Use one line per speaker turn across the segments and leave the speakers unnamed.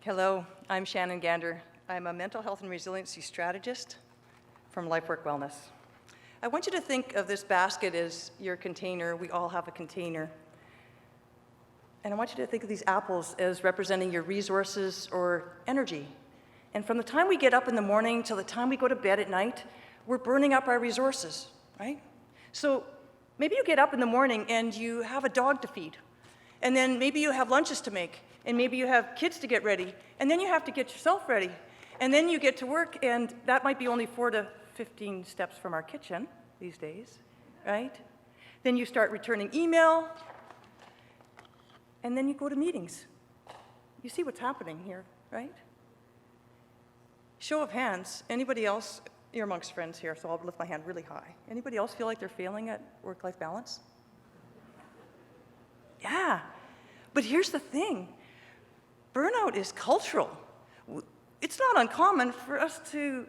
Hello, I'm Shannon Gander. I'm a mental health and resiliency strategist from Life Work Wellness. I want you to think of this basket as your container. We all have a container. And I want you to think of these apples as representing your resources or energy. And from the time we get up in the morning till the time we go to bed at night, we're burning up our resources, right? So maybe you get up in the morning and you have a dog to feed. And then maybe you have lunches to make. And maybe you have kids to get ready. And then you have to get yourself ready. And then you get to work, and that might be only 4 to 15 steps from our kitchen these days, right? Then you start returning email. And then you go to meetings. You see what's happening here, right? Show of hands, anybody else, you're amongst friends here, so I'll lift my hand really high. Anybody else feel like they're failing at work-life balance? Yeah, but here's the thing. Burnout is cultural. It's not uncommon for us to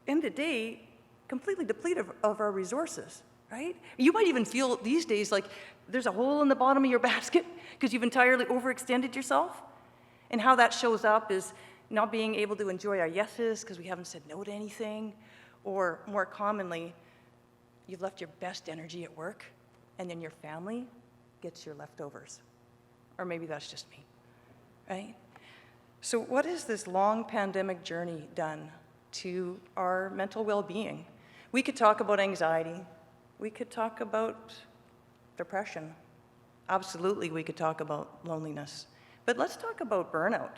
end the day completely depleted of our resources, right? You might even feel these days like there's a hole in the bottom of your basket because you've entirely overextended yourself. And how that shows up is not being able to enjoy our yeses because we haven't said no to anything, or more commonly, you've left your best energy at work and then your family gets your leftovers. Or maybe that's just me, right? So what has this long pandemic journey done to our mental well-being? We could talk about anxiety. We could talk about depression. Absolutely, we could talk about loneliness. But let's talk about burnout.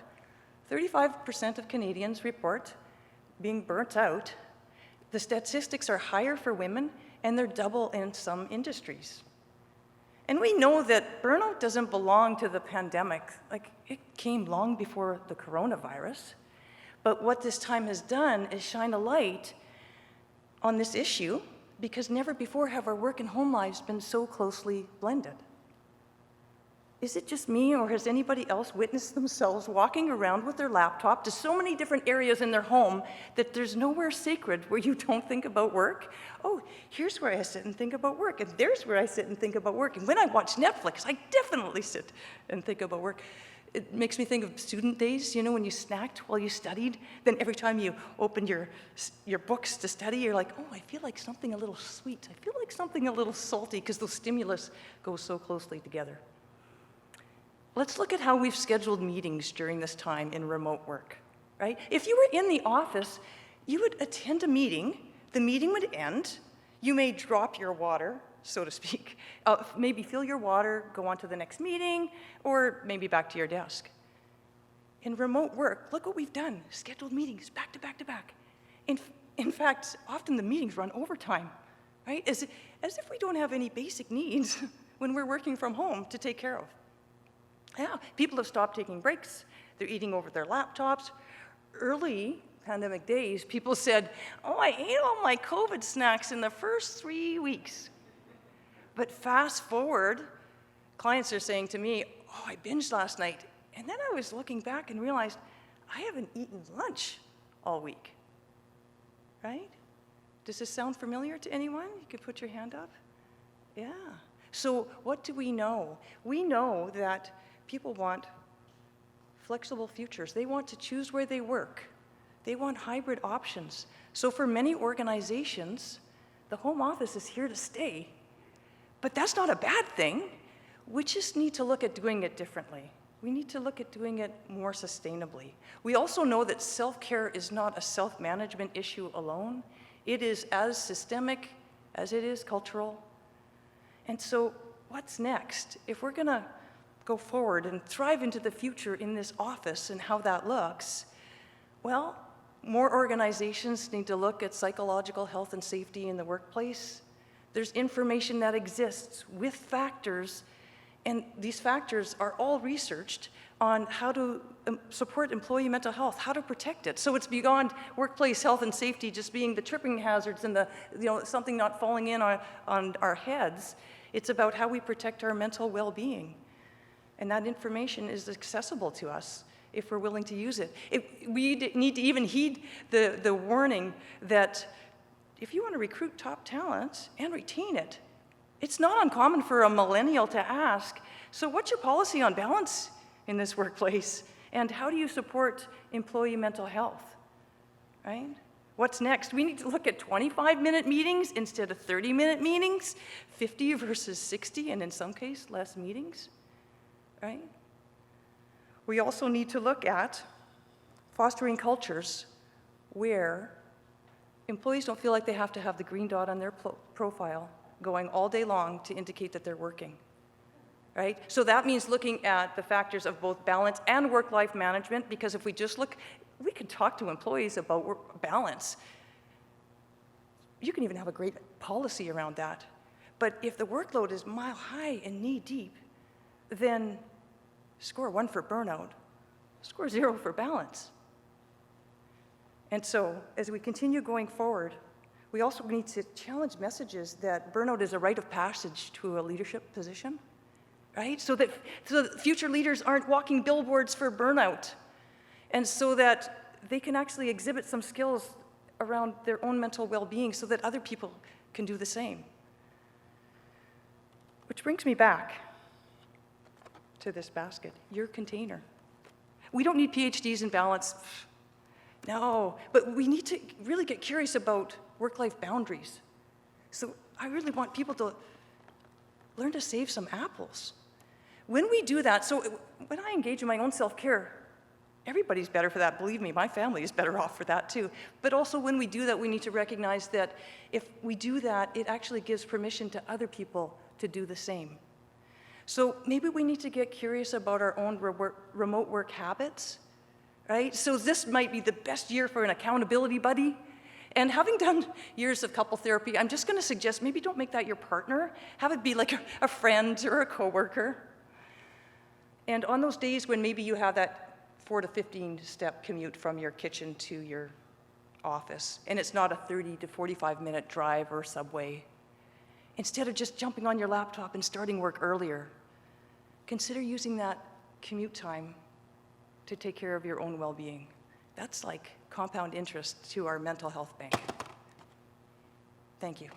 35% of Canadians report being burnt out. The statistics are higher for women, and they're double in some industries. And we know that burnout doesn't belong to the pandemic. Like, it came long before the coronavirus. But what this time has done is shine a light on this issue, because never before have our work and home lives been so closely blended. Is it just me, or has anybody else witnessed themselves walking around with their laptop to so many different areas in their home that there's nowhere sacred where you don't think about work? Oh, here's where I sit and think about work, and there's where I sit and think about work. And when I watch Netflix, I definitely sit and think about work. It makes me think of student days, you know, when you snacked while you studied. Then every time you opened your books to study, you're like, oh, I feel like something a little sweet. I feel like something a little salty, because those stimulus go so closely together. Let's look at how we've scheduled meetings during this time in remote work, right? If you were in the office, you would attend a meeting, the meeting would end, you may drop your water, so to speak, maybe fill your water, go on to the next meeting, or maybe back to your desk. In remote work, look what we've done, scheduled meetings back to back to back. In fact, often the meetings run overtime, right? As if we don't have any basic needs when we're working from home to take care of. Yeah, people have stopped taking breaks. They're eating over their laptops. Early pandemic days, people said, oh, I ate all my COVID snacks in the first 3 weeks. But fast forward, clients are saying to me, oh, I binged last night. And then I was looking back and realized I haven't eaten lunch all week, right? Does this sound familiar to anyone? You could put your hand up. Yeah. So what do we know? We know that people want flexible futures. They want to choose where they work. They want hybrid options. So for many organizations, the home office is here to stay. But that's not a bad thing. We just need to look at doing it differently. We need to look at doing it more sustainably. We also know that self-care is not a self-management issue alone. It is as systemic as it is cultural. And so what's next? If we're gonna go forward and thrive into the future in this office and how that looks, well, more organizations need to look at psychological health and safety in the workplace. There's information that exists with factors, and these factors are all researched on how to support employee mental health, how to protect it. So it's beyond workplace health and safety just being the tripping hazards and something not falling in on our heads. It's about how we protect our mental well-being. And that information is accessible to us if we're willing to use it. We need to even heed the warning that if you want to recruit top talent and retain it, it's not uncommon for a millennial to ask, so what's your policy on balance in this workplace? And how do you support employee mental health, right? What's next? We need to look at 25-minute meetings instead of 30-minute meetings, 50 versus 60, and in some cases, less meetings, right? We also need to look at fostering cultures where employees don't feel like they have to have the green dot on their profile going all day long to indicate that they're working, right? So that means looking at the factors of both balance and work-life management, because if we just look, we can talk to employees about balance. You can even have a great policy around that. But if the workload is mile high and knee deep, then score 1 for burnout, score 0 for balance. And so, as we continue going forward, we also need to challenge messages that burnout is a rite of passage to a leadership position, right? So that future leaders aren't walking billboards for burnout, and so that they can actually exhibit some skills around their own mental well-being so that other people can do the same. Which brings me back to this basket, your container. We don't need PhDs in balance. No, but we need to really get curious about work-life boundaries. So I really want people to learn to save some apples. When we do that, so when I engage in my own self-care, everybody's better for that. Believe me, my family is better off for that too. But also when we do that, we need to recognize that if we do that, it actually gives permission to other people to do the same. So maybe we need to get curious about our own remote work habits, right? So this might be the best year for an accountability buddy. And having done years of couple therapy, I'm just gonna suggest maybe don't make that your partner. Have it be like a friend or a coworker. And on those days when maybe you have that 4 to 15 step commute from your kitchen to your office, and it's not a 30 to 45 minute drive or subway, instead of just jumping on your laptop and starting work earlier, consider using that commute time to take care of your own well-being. That's like compound interest to our mental health bank. Thank you.